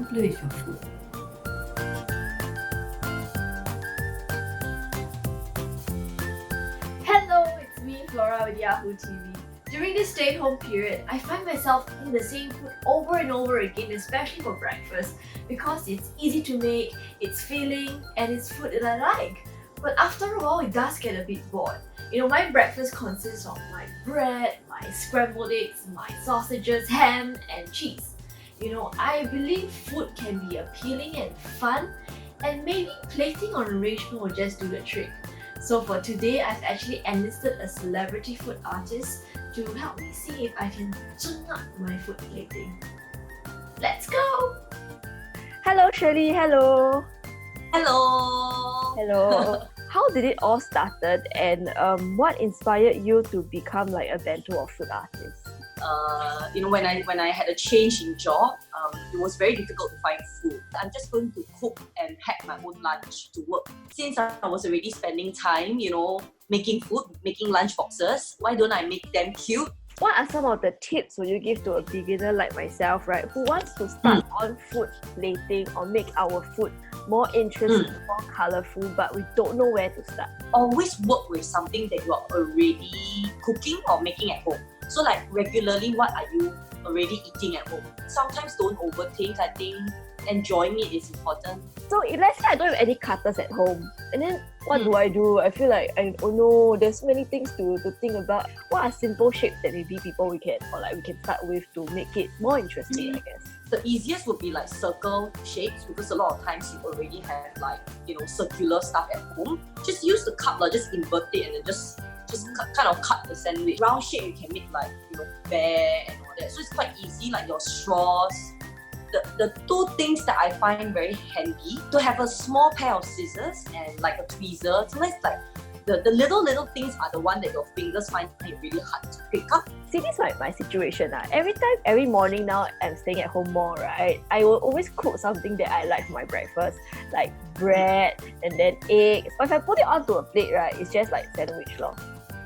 Don't play with your food. Hello, it's me, Flora with Yahoo TV. During this stay-at-home period, I find myself eating the same food over and over again, especially for breakfast, because it's easy to make, it's filling, and it's food that I like. But after a while, it does get a bit bored. You know, my breakfast consists of my bread, my scrambled eggs, my sausages, ham, and cheese. You know, I believe food can be appealing and fun, and maybe plating or arrangement will just do the trick. So for today, I've actually enlisted a celebrity food artist to help me see if I can tune up my food plating. Let's go! Hello Shirley, hello. Hello. Hello. How did it all started and what inspired you to become like a bento or food artist? When I had a change in job, it was very difficult to find food. I'm just going to cook and pack my own lunch to work. Since I was already spending time, making food, making lunch boxes, why don't I make them cute? What are some of the tips would you give to a beginner like myself, right, who wants to start on food plating or make our food more interesting, more colorful, but we don't know where to start? Always work with something that you are already cooking or making at home. So like regularly, what are you already eating at home? Sometimes don't overthink. I think enjoying it is important. So if let's say I don't have any cutters at home, and then what do? I feel like, oh no, there's so many things to think about. What are simple shapes that maybe we can start with to make it more interesting, I guess? The easiest would be like circle shapes, because a lot of times you already have circular stuff at home. Just use the cup, just invert it and then just kind of cut the sandwich. Round shape you can make bear and all that. So it's quite easy, like your straws. The two things that I find very handy, to have a small pair of scissors and like a tweezer. Sometimes the little things are the one that your fingers find it really hard to pick up. See, this is my situation. Every morning now I'm staying at home more, right? I will always cook something that I like for my breakfast, like bread and then eggs. But if I put it onto a plate, right, it's just like sandwich lor.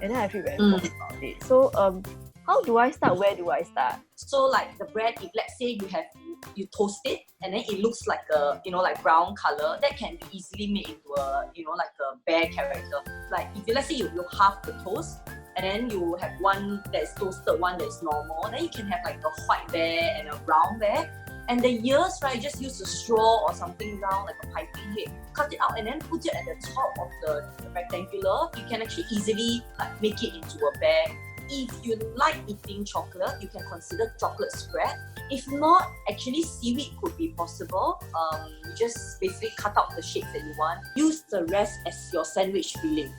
And then I feel very bored about it. So how do I start? Where do I start? So like the bread, if let's say you toast it and then it looks like a brown color, that can be easily made into a a bear character. Like if let's say you half the toast and then you have one that's toasted, one that's normal, then you can have like a white bear and a brown bear. And the ears, right, just use a straw or something round like a piping head. Cut it out and then put it at the top of the rectangular. You can actually easily make it into a bear. If you like eating chocolate, you can consider chocolate spread. If not, actually seaweed could be possible. You just basically cut out the shapes that you want. Use the rest as your sandwich filling,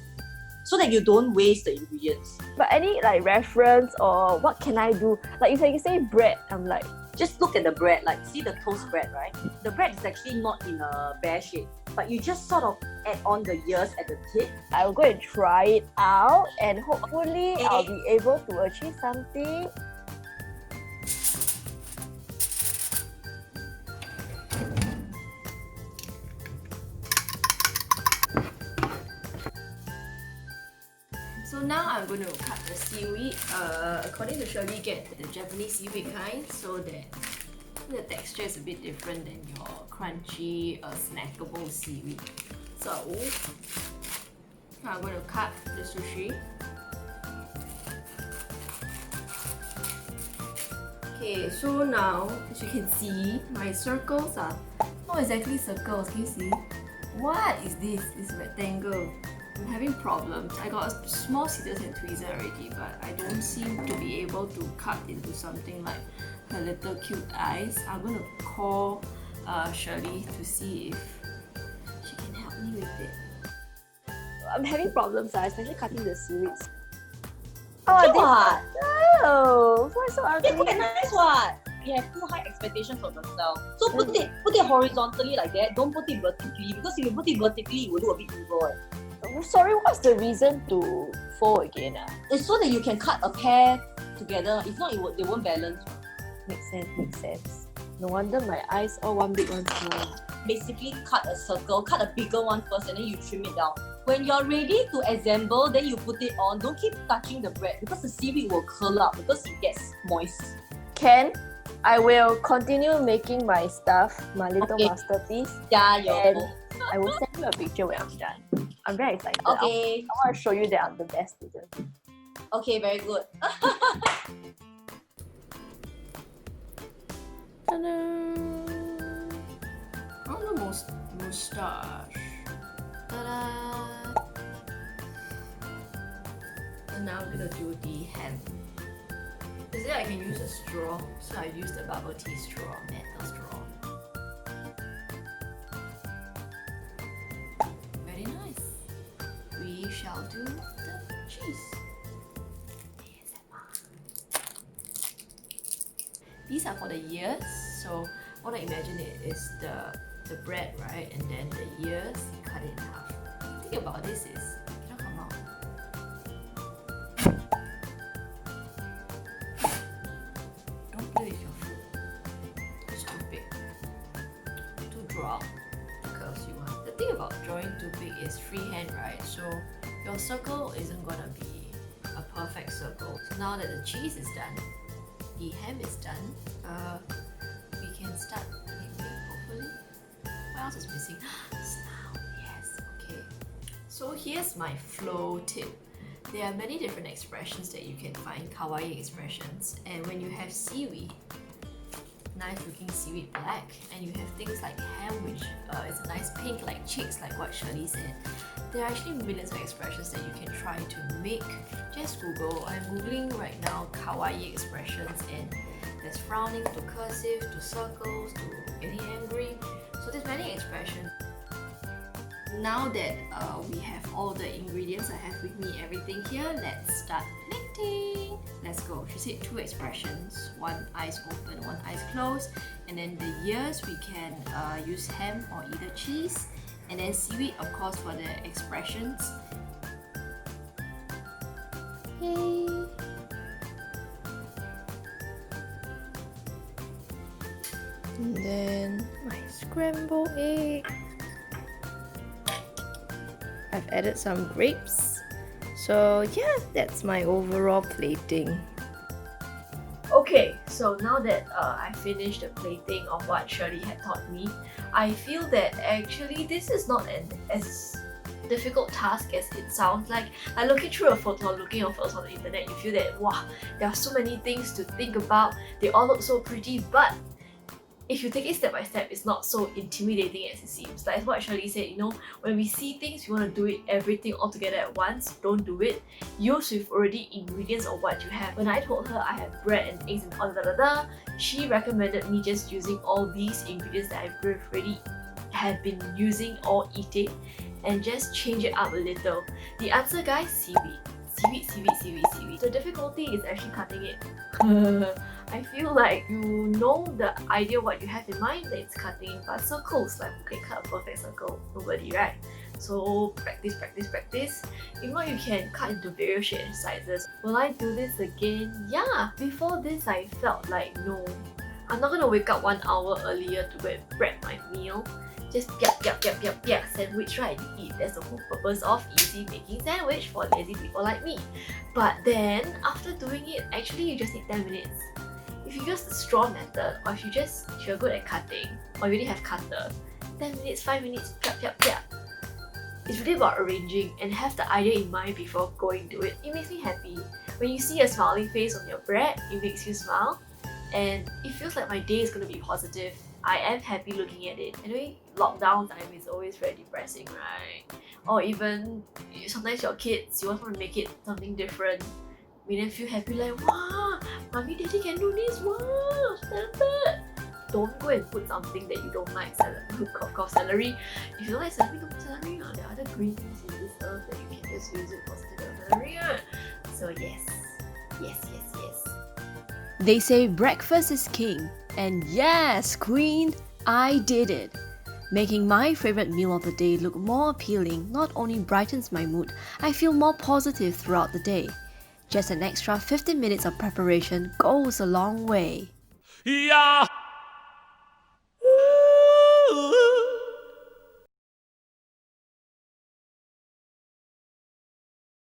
so that you don't waste the ingredients. But any reference or what can I do? Like if you say bread, I'm like, just look at the bread, see the toast bread, right? The bread is actually not in a bear shape, but you just sort of add on the ears at the tip. I will go and try it out and hopefully I'll be able to achieve something. So now I'm going to cut the seaweed. According to Shirley, get the Japanese seaweed kind, so that the texture is a bit different than your crunchy, snackable seaweed. So I'm going to cut the sushi. Okay, so now as you can see, my circles are not exactly circles. Can you see? What is this? This rectangle. I'm having problems. I got a small scissors and tweezer already, but I don't seem to be able to cut into something like her little cute eyes. I'm going to call Shirley to see if she can help me with it. I'm having problems, especially cutting the seaweeds. What? Oh, why so ugly? Yeah, quite nice what? You have too high expectations of yourself. So put it horizontally like that. Don't put it vertically, because if you put it vertically, it will look a bit evil. Sorry, what's the reason to fold again? It's so that you can cut a pair together. If not, they won't balance. Makes sense. No wonder my eyes all one big one small. Basically, cut a circle, cut a bigger one first, and then you trim it down. When you're ready to assemble, then you put it on. Don't keep touching the bread because the seaweed will curl up because it gets moist. Can? I will continue making my stuff, my little Okay. masterpiece, Jayo. and I will send you a picture when I'm done. I'm very excited. Okay. I want to show you that I'm the best student. Okay, very good. Ta-da! On the moustache. Ta-da! And now I'm gonna do the ham. Is it I can use a straw? So I used the bubble tea straw, metal straw. Very nice. We shall do the cheese. These are for the ears, so what I imagine it is the bread, right? And then the ears, cut it in half. The thing about this is, it cannot come out. Don't play with your food. It's too big. Too draw. The curves you want. The thing about drawing too big is freehand, right? So your circle isn't gonna be a perfect circle. So now that the cheese is done, the ham is done, we can start knitting, hopefully. What else is missing? Snout, yes, okay. So here's my flow tip. There are many different expressions that you can find, kawaii expressions, and when you have seaweed, nice looking seaweed black, and you have things like ham, which is a nice pink like chicks, like what Shirley said. There are actually millions of expressions that you can try to make. Just Google. I'm googling right now kawaii expressions, and there's frowning to cursive to circles to getting angry. So there's many expressions. Now that we have all the ingredients, I have with me everything here, let's start knitting. Let's go. She said 2 expressions, one eyes open, one eyes closed, and then the ears we can use ham or either cheese, and then seaweed of course for the expressions. Yay! And then my scrambled egg. I've added some grapes. So yeah, that's my overall plating. Okay, so now that I finished the plating of what Shirley had taught me, I feel that actually this is not as difficult task as it sounds like. Like looking through a photo, looking at photos on the internet, you feel that wow, there are so many things to think about, they all look so pretty, but if you take it step by step, it's not so intimidating as it seems. Like what Shirley said, you know, when we see things, we want to do it everything all together at once. Don't do it. Use with already ingredients of what you have. When I told her I have bread and eggs and all she recommended me just using all these ingredients that I've already have been using or eating and just change it up a little. The answer, guys, seaweed. Seaweed, seaweed, seaweed, seaweed. The difficulty is actually cutting it. I feel like you know the idea what you have in mind, that it's cutting, but circles, like who can cut a perfect circle? Nobody, right? So practice, practice, practice. If not, you can cut into various shapes and sizes. Will I do this again? Yeah! Before this, I felt like no, I'm not gonna wake up 1 hour earlier to go and prep my meal. Just piak, sandwich right, you eat. That's the whole purpose of easy making sandwich for lazy people like me. But then, after doing it, actually you just need 10 minutes. If you use the straw method, or if you're good at cutting, or you already have cutter, 10 minutes, 5 minutes, piak. It's really about arranging and have the idea in mind before going to it. It makes me happy. When you see a smiling face on your bread, it makes you smile. And it feels like my day is going to be positive. I am happy looking at it. Anyway, lockdown time is always very depressing, right? Or even sometimes your kids, you want to make it something different. Make them feel happy like, wow, mommy, daddy can do this, wow, talented. Don't go and put something that you don't like, of course, celery. If you don't like celery, don't put celery. There are other green things in this earth that you can just use it for celery. So yes. They say breakfast is king, and yes, queen, I did it. Making my favorite meal of the day look more appealing not only brightens my mood, I feel more positive throughout the day. Just an extra 15 minutes of preparation goes a long way. Yahoo!